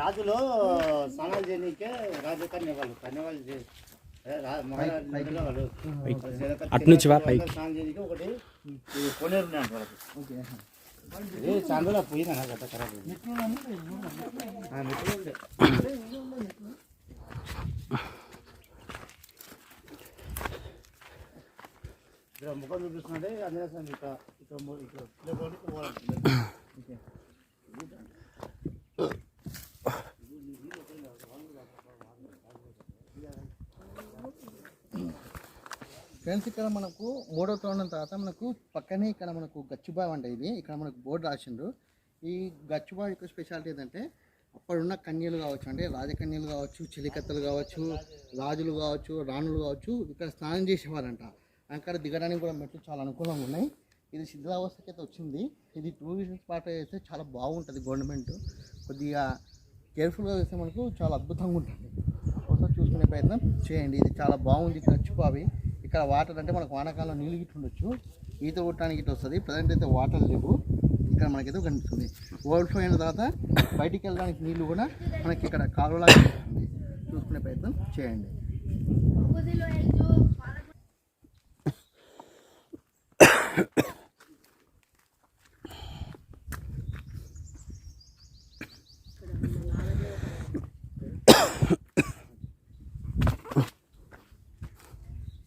రాజులో స్నానాలు చేయనీకే రాజు కన్యవాళ్ళు అట్నుంచి స్నానం చేయడానికి ఒకటి కొనేరు వాళ్ళకి చాందలో పోయినా కదా ఖరాబ్ ఇక్కడ ముఖం చూపిస్తున్నాడే ఆంజనేయ స్వామి ఇక్కడ ఫ్రెండ్స్ ఇక్కడ మనకు మూడో తోరణం తర్వాత మనకు పక్కనే ఇక్కడ మనకు గచ్చిబావి అంటే ఇది ఇక్కడ మనకు బోర్డు రాసిండ్రు. ఈ గచ్చిబావి యొక్క స్పెషాలిటీ ఏంటంటే అప్పుడున్న కన్యలు కావచ్చు, అంటే రాజకన్యలు కావచ్చు, చెలికత్తలు కావచ్చు, రాజులు కావచ్చు, రాణులు కావచ్చు ఇక్కడ స్నానం చేసేవారంట. అక్కడ దిగడానికి కూడా మెట్లు చాలా అనుకూలంగా ఉన్నాయి. ఇది శిథిలావస్థకి అయితే వచ్చింది. ఇది టూరిస్ట్ స్పాట్ అయితే చాలా బాగుంటుంది. గవర్నమెంట్ కొద్దిగా కేర్ఫుల్గా వేస్తే మనకు చాలా అద్భుతంగా ఉంటుంది. ఒకసారి చూసుకునే ప్రయత్నం చేయండి. ఇది చాలా బాగుంది గచ్చిబావి. ఇక్కడ వాటర్ అంటే మనకు వానాకాలంలో నీళ్ళు గిట్ల ఉండొచ్చు, ఈత కొట్టడానికి ఇట్లా వస్తుంది. ప్రజెంట్ అయితే వాటర్ లేవు. ఇక్కడ మనకైతే కనిపిస్తుంది. ఓవర్ఫ్లో అయిన తర్వాత బయటికి వెళ్ళడానికి నీళ్ళు కూడా మనకి ఇక్కడ కాలువలాగా కనిపిస్తుంది. చూసుకునే ప్రయత్నం చేయండి.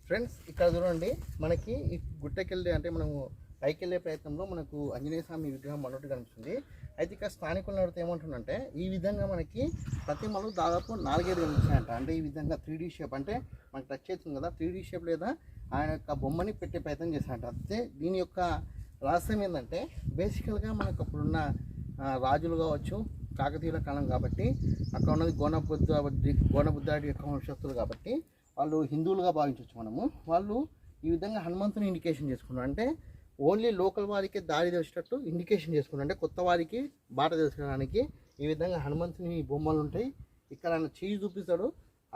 ఫ్రెండ్స్ ఇక్కడ చూడండి, మనకి ఈ గుట్టకెళ్ళి అంటే మనము పైకి వెళ్ళే ప్రయత్నంలో మనకు ఆంజనేయ స్వామి విగ్రహం అన్నట్టు కనిపిస్తుంది. అయితే ఇక్కడ స్థానికులు అడిగితే ఏమంటుందంటే ఈ విధంగా మనకి ప్రతిమలు దాదాపు 4-5 కనిపిస్తాయంట. అంటే ఈ విధంగా 3D షేప్, అంటే మనకు టచ్ అవుతుంది కదా 3D షేప్ లేదా ఆయన యొక్క బొమ్మని పెట్టే ప్రయత్నం చేస్తారంట. అయితే దీని యొక్క రహస్యం ఏంటంటే బేసికల్గా మనకు అప్పుడున్న రాజులు కావచ్చు, కాకతీయుల కాలం కాబట్టి అక్కడ ఉన్నది గోనబుద్ధాడి యొక్క వంశస్థులు కాబట్టి వాళ్ళు హిందువులుగా భావించవచ్చు మనము. వాళ్ళు ఈ విధంగా హనుమంతుని ఇండికేషన్ చేసుకున్నారు. అంటే ఓన్లీ లోకల్ వారికి దారి తెలిసేటట్టు ఇండికేషన్ చేసుకున్నారు. అంటే కొత్త వారికి బాట తెలుసుకోవడానికి ఈ విధంగా హనుమంతుని బొమ్మలు ఉంటాయి. ఇక్కడ ఆయన చెయ్యి చూపిస్తాడు,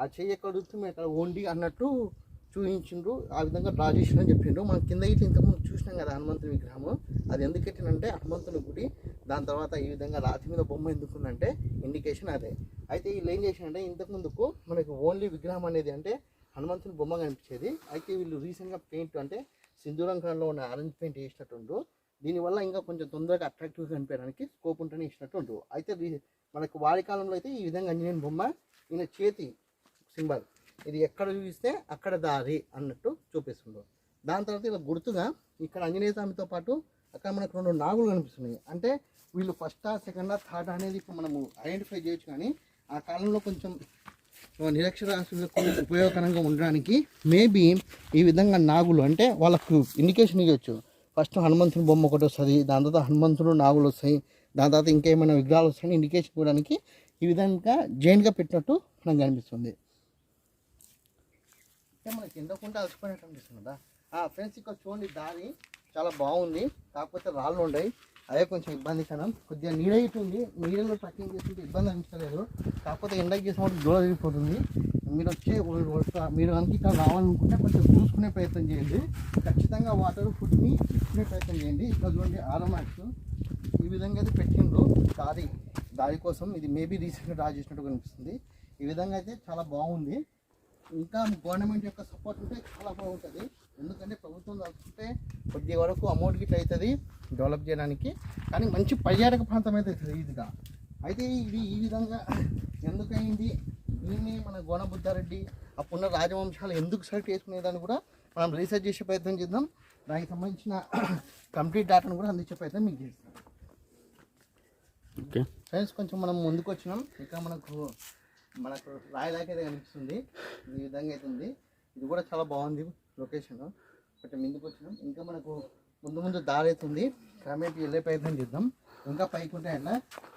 ఆ చెయ్యి ఎక్కడ చూస్తే మేము ఇక్కడ ఓండి అన్నట్టు చూపించిండ్రు. ఆ విధంగా డ్రా చేసిన అని చెప్పిండ్రు. మనం కింద ఇట్లా ఇంతకుముందు చూసినాం కదా హనుమంతుని విగ్రహము, అది ఎందుకు పెట్టినంటే హనుమంతుని గుడి. దాని తర్వాత ఈ విధంగా రాతి మీద బొమ్మ ఎందుకుందంటే ఇండికేషన్ అదే. అయితే వీళ్ళు ఏం చేసినంటే ఇంతకుముందుకు మనకు ఓన్లీ విగ్రహం అనేది అంటే హనుమంతుని బొమ్మ కనిపించేది. అయితే వీళ్ళు రీసెంట్గా పెయింట్ అంటే సింధూరం కలర్లో ఉన్న ఆరెంజ్ పెయింట్ వేసినట్టుండ్రు. దీనివల్ల ఇంకా కొంచెం తొందరగా అట్రాక్టివ్గా కనిపించడానికి స్కోప్ ఉంటేనే ఇచ్చినట్టుండ్రు. అయితే మనకు వారి కాలంలో అయితే ఈ విధంగా ఆంజనేయుని బొమ్మ, ఈయన చేతి సింబల్, ఇది ఎక్కడ చూపిస్తే అక్కడ దారి అన్నట్టు చూపిస్తుండ్రు. దాని తర్వాత ఇలా గుర్తుగా ఇక్కడ ఆంజనేయ స్వామితో పాటు అక్కడ మనకు 2 నాగులు కనిపిస్తున్నాయి. అంటే వీళ్ళు ఫస్టా, సెకండా, థర్డ్ అనేది ఇప్పుడు మనము ఐడెంటిఫై చేయొచ్చు. కానీ ఆ కాలంలో కొంచెం నిరక్షరాస్యులకు ఉపయోగకరంగా ఉండడానికి మేబీ ఈ విధంగా నాగులు అంటే వాళ్ళకు ఇండికేషన్ ఇవ్వచ్చు. ఫస్ట్ హనుమంతుని బొమ్మ ఒకటి వస్తుంది, దాని తర్వాత హనుమంతుడు నాగులు వస్తాయి, దాని తర్వాత ఇంకేమైనా విగ్రహాలు వస్తాయని ఇండికేషన్ ఇవ్వడానికి ఈ విధంగా జైన్గా పెట్టినట్టు మనకు కనిపిస్తుంది. అంటే మనకి ఎందుకుంటే అలసిపోయినట్టు అనిపిస్తుంది కదా. ఫ్రెండ్స్ ఇక్కడ చూడండి, దారి చాలా బాగుంది. కాకపోతే రాళ్ళు ఉన్నాయి, అదే కొంచెం ఇబ్బందికరం. కొద్దిగా నీడ ఇటు ఉంది, నీడలో ట్రెక్కింగ్ చేస్తుంటే ఇబ్బంది అనిపించలేదు. కాకపోతే ఎండకి చేసినప్పుడు దూరం తిరిగిపోతుంది. మీరు కనుక ఇక్కడ రావాలనుకుంటే కొంచెం చూసుకునే ప్రయత్నం చేయండి. ఖచ్చితంగా వాటర్ ఫుడ్ని చూసుకునే ప్రయత్నం చేయండి. ఇక్కడ చూడండి ఆరోమాక్స్ ఈ విధంగా అయితే పెట్టిండ్రు దారి కోసం. ఇది మేబీ రీసెంట్గా డ్రా చేసినట్టు కనిపిస్తుంది. ఈ విధంగా అయితే చాలా బాగుంది. ఇంకా గవర్నమెంట్ యొక్క సపోర్ట్ ఉంటే చాలా బాగుంటుంది. ఎందుకంటే ప్రభుత్వం తలుచుకుంటే కొద్ది వరకు అమౌంట్ గిట్ల అవుతుంది డెవలప్ చేయడానికి, కానీ మంచి పర్యాటక ప్రాంతం అయితే అవుతుంది ఈజీగా. అయితే ఇది ఈ విధంగా ఎందుకైంది, దీన్ని మన గోనబుద్ధారెడ్డి అప్పుడున్న రాజవంశాలు ఎందుకు సెలెక్ట్ చేసుకునేదాన్ని కూడా మనం రీసెర్చ్ చేసే ప్రయత్నం చేద్దాం. దానికి సంబంధించిన కంప్లీట్ డేటాను కూడా అందించే ప్రయత్నం మీకు చేస్తాం. ఓకే ఫ్రెండ్స్, కొంచెం మనం ముందుకు వచ్చినాం. ఇంకా మనకు రాయలాగా అయితే కనిపిస్తుంది. ఈ విధంగా అయితే ఉంది. ఇది కూడా చాలా బాగుంది లొకేషన్. కొంచెం ముందుకు వచ్చినాం. ఇంకా మనకు ముందు దారి అవుతుంది. క్రమేపీ వెళ్ళే ప్రయత్నం చేద్దాం. ఇంకా పైకి ఉంటాయంట,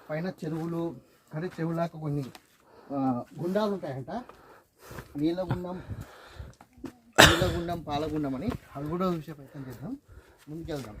పైన చెరువులు, అంటే చెరువులాగా కొన్ని గుండాలు ఉంటాయంట. నీలగుండం, పాలగుండం అని అవి కూడా చూసే ప్రయత్నం చేద్దాం. ముందుకు వెళ్దాం.